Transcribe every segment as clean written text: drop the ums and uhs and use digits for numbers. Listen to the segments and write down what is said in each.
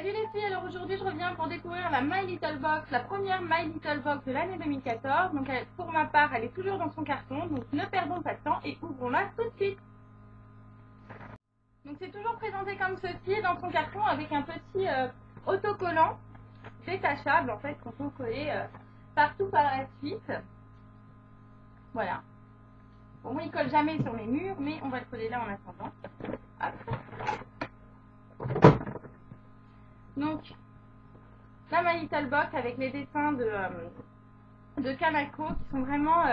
Salut les filles, alors aujourd'hui je reviens pour découvrir la My Little Box, la première My Little Box de l'année 2014. Donc pour ma part, elle est toujours dans son carton, donc ne perdons pas de temps et ouvrons-la tout de suite. Donc c'est toujours présenté comme ceci dans son carton avec un petit autocollant détachable en fait qu'on peut coller partout par la suite. Voilà. Bon, moi il colle jamais sur mes murs, mais on va le coller là en attendant. Hop. Donc, la My Little Box avec les dessins de Kanako qui sont vraiment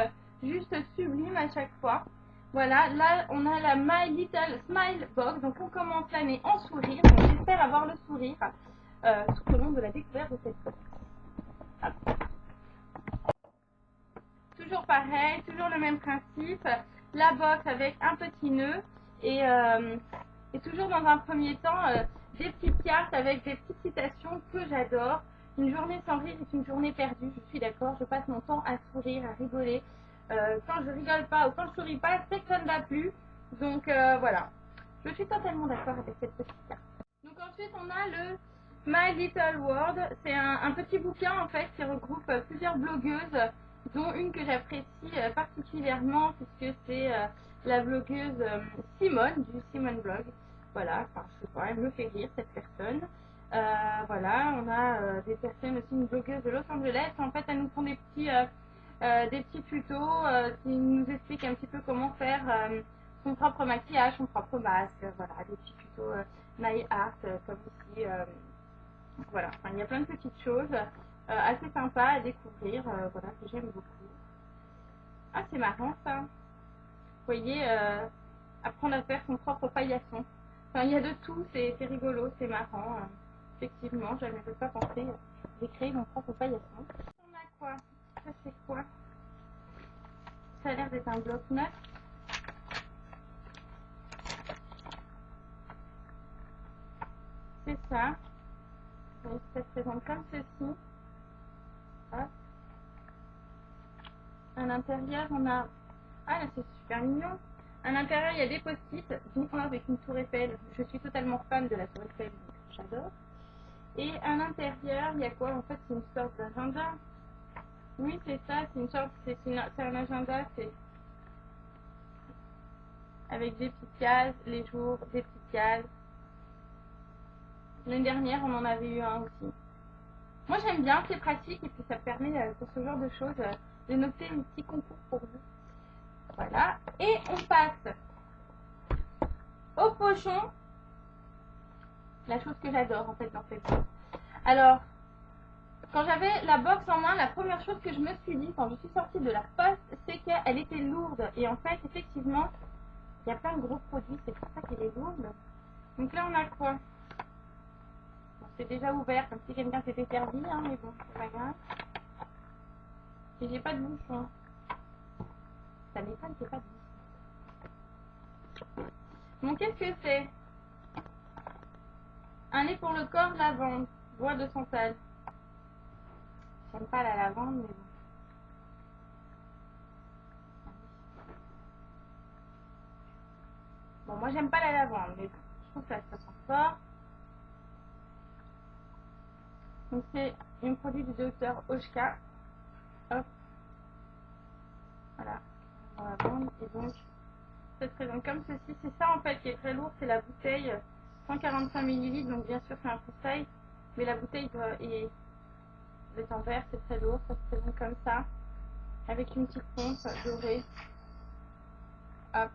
juste sublimes à chaque fois. Voilà, là on a la My Little Smile Box, donc on commence l'année en sourire. Donc j'espère avoir le sourire tout au long de la découverte de cette box. Toujours pareil, toujours le même principe. La box avec un petit nœud et toujours dans un premier temps des petites cartes avec des petites citations que j'adore. Une journée sans rire est une journée perdue, je suis d'accord, je passe mon temps à sourire, à rigoler. Quand je rigole pas ou quand je souris pas, c'est que ça ne va plus. Donc voilà, je suis totalement d'accord avec cette petite carte. Donc ensuite on a le My Little World, c'est un petit bouquin en fait qui regroupe plusieurs blogueuses, dont une que j'apprécie particulièrement puisque c'est la blogueuse Simone du Simone Blog. Voilà, enfin je sais pas, elle me fait rire cette personne. Voilà, on a des personnes aussi, une blogueuse de Los Angeles. En fait, elles nous font des petits tutos qui nous expliquent un petit peu comment faire son propre maquillage, son propre masque. Voilà, des petits tutos nail art comme ici. Voilà, enfin, il y a plein de petites choses assez sympas à découvrir, voilà, que j'aime beaucoup. Ah, c'est marrant ça. Vous voyez, apprendre à faire son propre paillasson. Enfin, il y a de tout, c'est rigolo, c'est marrant. Effectivement, je n'avais pas pensé. J'ai créé mon propre paillasson. On a quoi? Ça c'est quoi? Ça a l'air d'être un bloc-notes. C'est ça. Donc, ça se présente comme ceci. Hop. À l'intérieur, on a... Ah là, c'est super mignon. À l'intérieur, il y a des post-it, dont un avec une tour Eiffel. Je suis totalement fan de la tour Eiffel, j'adore. Et à l'intérieur, il y a quoi? En fait, c'est une sorte d'agenda. Oui, c'est ça, c'est une sorte, c'est un agenda, c'est avec des petites cases, les jours, des petites cases. L'année dernière, on en avait eu un aussi. Moi, j'aime bien, c'est pratique et puis ça permet pour ce genre de choses de noter un petit concours pour vous. Voilà, et on passe au pochon. La chose que j'adore en fait dans cette box. Alors, quand j'avais la box en main, la première chose que je me suis dit quand je suis sortie de la poste, c'est qu'elle était lourde. Et en fait, effectivement, il y a plein de gros produits, c'est pour ça qu'elle est lourde. Donc là, on a quoi? Bon, c'est déjà ouvert, comme si quelqu'un s'était servi, hein, mais bon, c'est pas grave. Et j'ai pas de bouchon. Ça m'étonne qu'il n'y ait pas de bouchon. Donc, qu'est-ce que c'est? Un lait pour le corps, lavande, bois de santal. J'aime pas la lavande, mais bon. Bon, moi j'aime pas la lavande, mais je trouve que ça sent fort. Donc c'est un produit du docteur Oshka. Hop. Voilà. On va vendre. Et donc, ça se présente comme ceci. C'est ça en fait qui est très lourd, c'est la bouteille 145 ml. Donc bien sûr c'est un conseil, mais la bouteille est en verre, c'est très lourd. Ça se présente comme ça, avec une petite pompe dorée. Hop.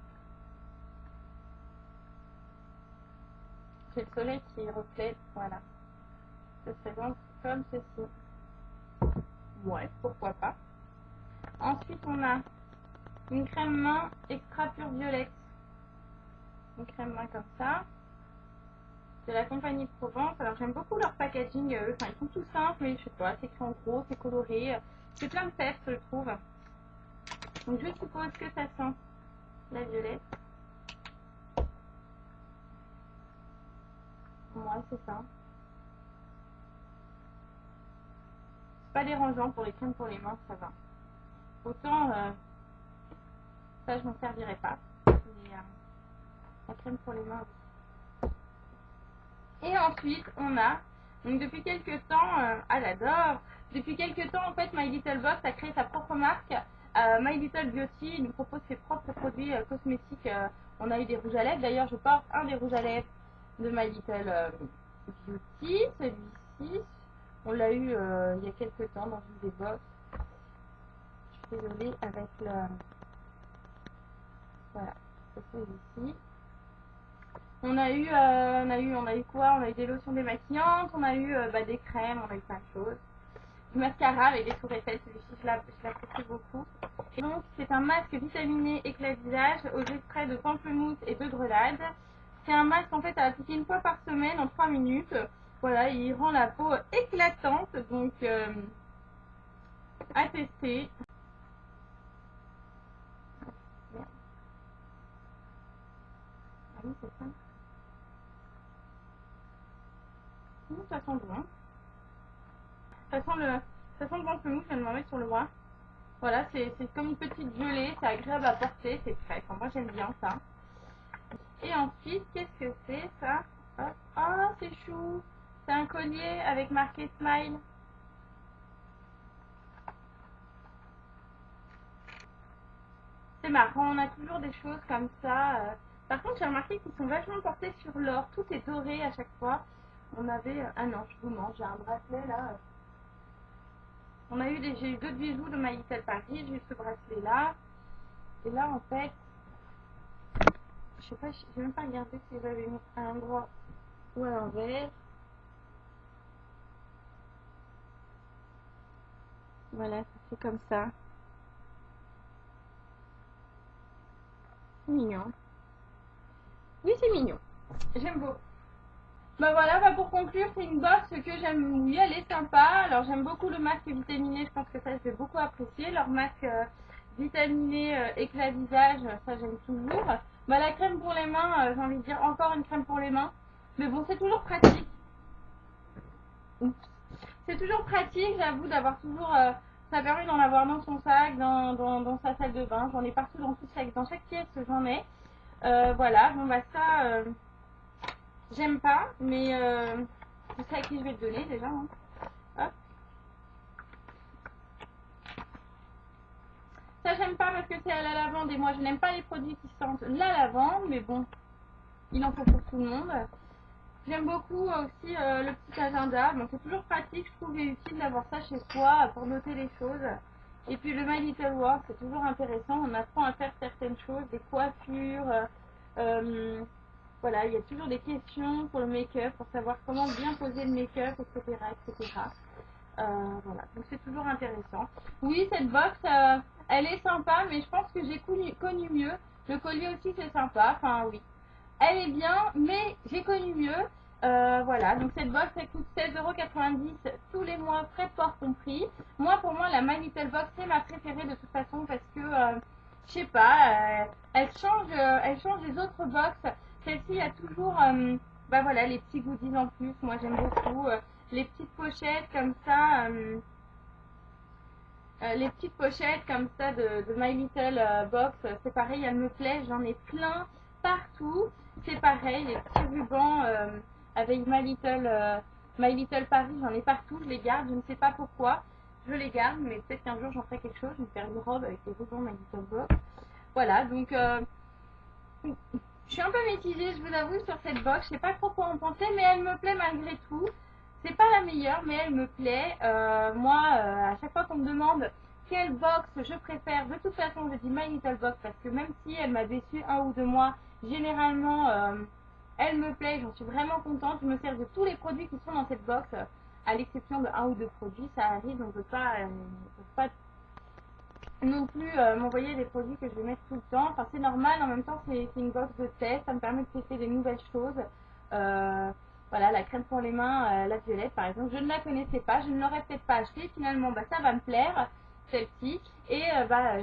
C'est le soleil qui reflète, voilà. Ça se présente comme ceci. Ouais, pourquoi pas. Ensuite, on a une crème main extra pure violette. Une crème main comme ça. De la compagnie Provence. Alors, j'aime beaucoup leur packaging. Enfin, ils sont tout simples, mais je sais pas, c'est écrit en gros, c'est coloré. C'est plein de peps, je trouve. Donc, je suppose que ça sent la violette. Moi, c'est ça. C'est pas dérangeant pour les crèmes pour les mains, ça va. Autant, ça, je m'en servirai pas. Mais la crème pour les mains, oui. Et ensuite, on a Donc depuis quelques temps, j'adore. Depuis quelques temps, en fait, My Little Box a créé sa propre marque. My Little Beauty nous propose ses propres produits cosmétiques. On a eu des rouges à lèvres. D'ailleurs, je porte un des rouges à lèvres de My Little Beauty. Celui-ci, on l'a eu il y a quelques temps dans une des box. Je suis désolée avec le... Voilà, c'est celui-ci. On a eu quoi? On a eu des lotions démaquillantes, on a eu des crèmes, on a eu plein de choses. Du mascara avec des tours Eiffel, celui-ci je l'apprécie beaucoup. Et donc c'est un masque vitaminé éclat visage aux extraits de pamplemousse et de grenade. C'est un masque en fait à appliquer une fois par semaine en 3 minutes. Voilà, il rend la peau éclatante, donc à tester. Ah oui, c'est ça. Ça sent bon. Ça sent le pamplemousse, je vais m'en mettre sur le bras. Voilà, c'est comme une petite gelée, c'est agréable à porter, c'est frais. Enfin, moi j'aime bien ça. Et ensuite, qu'est-ce que c'est ça? Ah, c'est chou. C'est un collier avec marqué Smile. C'est marrant, on a toujours des choses comme ça. Par contre, j'ai remarqué qu'ils sont vachement portés sur l'or. Tout est doré à chaque fois. On avait... Ah non, je vous mens, j'ai un bracelet là. J'ai eu d'autres bijoux de My Little Paris. J'ai eu ce bracelet là. Et là, en fait, je sais pas, j'ai même pas regardé si j'avais mis à l'endroit ou à l'envers. Voilà, ça fait comme ça. C'est mignon. Oui, c'est mignon. J'aime beaucoup. Voilà, pour conclure, c'est une box que j'aime. Oui, elle est sympa. Alors, j'aime beaucoup le masque vitaminé. Je pense que ça, je vais beaucoup apprécier. Leur masque vitaminé éclat visage, ça, j'aime toujours. La crème pour les mains, j'ai envie de dire encore une crème pour les mains. Mais bon, c'est toujours pratique. C'est toujours pratique, j'avoue, d'avoir toujours... ça permet d'en avoir dans son sac, dans sa salle de bain. J'en ai partout dans chaque pièce, j'en ai. Voilà, ça, j'aime pas, mais je sais à qui je vais le donner déjà. Hein. Hop. Ça, j'aime pas parce que c'est à la lavande et moi, je n'aime pas les produits qui sentent la lavande, mais bon, il en faut pour tout le monde. J'aime beaucoup aussi le petit agenda, donc c'est toujours pratique, je trouve utile d'avoir ça chez soi pour noter les choses. Et puis le My Little Work, c'est toujours intéressant, on apprend à faire certaines choses, des coiffures, voilà, il y a toujours des questions pour le make-up, pour savoir comment bien poser le make-up, etc. etc. Voilà, donc c'est toujours intéressant. Oui, cette box, elle est sympa, mais je pense que j'ai connu mieux. Le collier aussi c'est sympa, enfin oui. Elle est bien, mais j'ai connu mieux. Voilà, donc cette box elle coûte 16,90 € tous les mois, frais de port compris. Pour moi, la My Little Box c'est ma préférée de toute façon parce que, je sais pas, elle change les autres box. Celle-ci, il y a toujours, voilà, les petits goodies en plus. Moi, j'aime beaucoup les petites pochettes comme ça. Les petites pochettes comme ça de My Little Box, c'est pareil, elle me plaît, j'en ai plein partout. C'est pareil, les petits rubans avec My Little Paris, j'en ai partout, je les garde, je ne sais pas pourquoi. Je les garde, mais peut-être qu'un jour j'en ferai quelque chose, je vais faire une robe avec les rubans My Little Box. Voilà, donc je suis un peu mitigée, je vous avoue, sur cette box, je sais pas trop quoi en penser, mais elle me plaît malgré tout. C'est pas la meilleure, mais elle me plaît. À chaque fois qu'on me demande quelle box je préfère, de toute façon, je dis My Little Box parce que même si elle m'a déçu 1 ou 2 mois, généralement, elle me plaît. J'en suis vraiment contente. Je me sers de tous les produits qui sont dans cette box, à l'exception de 1 ou 2 produits. Ça arrive, on ne peut pas non plus m'envoyer des produits que je vais mettre tout le temps. Enfin, c'est normal. En même temps, c'est une box de test. Ça me permet de tester des nouvelles choses. Voilà, la crème pour les mains, la violette par exemple, je ne la connaissais pas, je ne l'aurais peut-être pas achetée. Finalement, ça va me plaire, celle-ci, et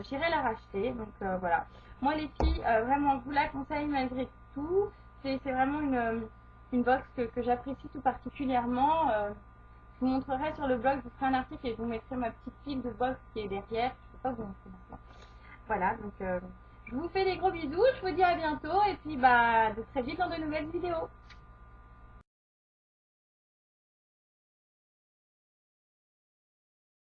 j'irai la racheter. Donc voilà. Moi, les filles, vraiment, je vous la conseille malgré tout. C'est vraiment une box que j'apprécie tout particulièrement. Je vous montrerai sur le blog, je vous ferai un article et je vous mettrai ma petite file de box qui est derrière. Je ne peux pas vous montrer maintenant. Voilà, donc je vous fais des gros bisous, je vous dis à bientôt et puis de très vite dans de nouvelles vidéos.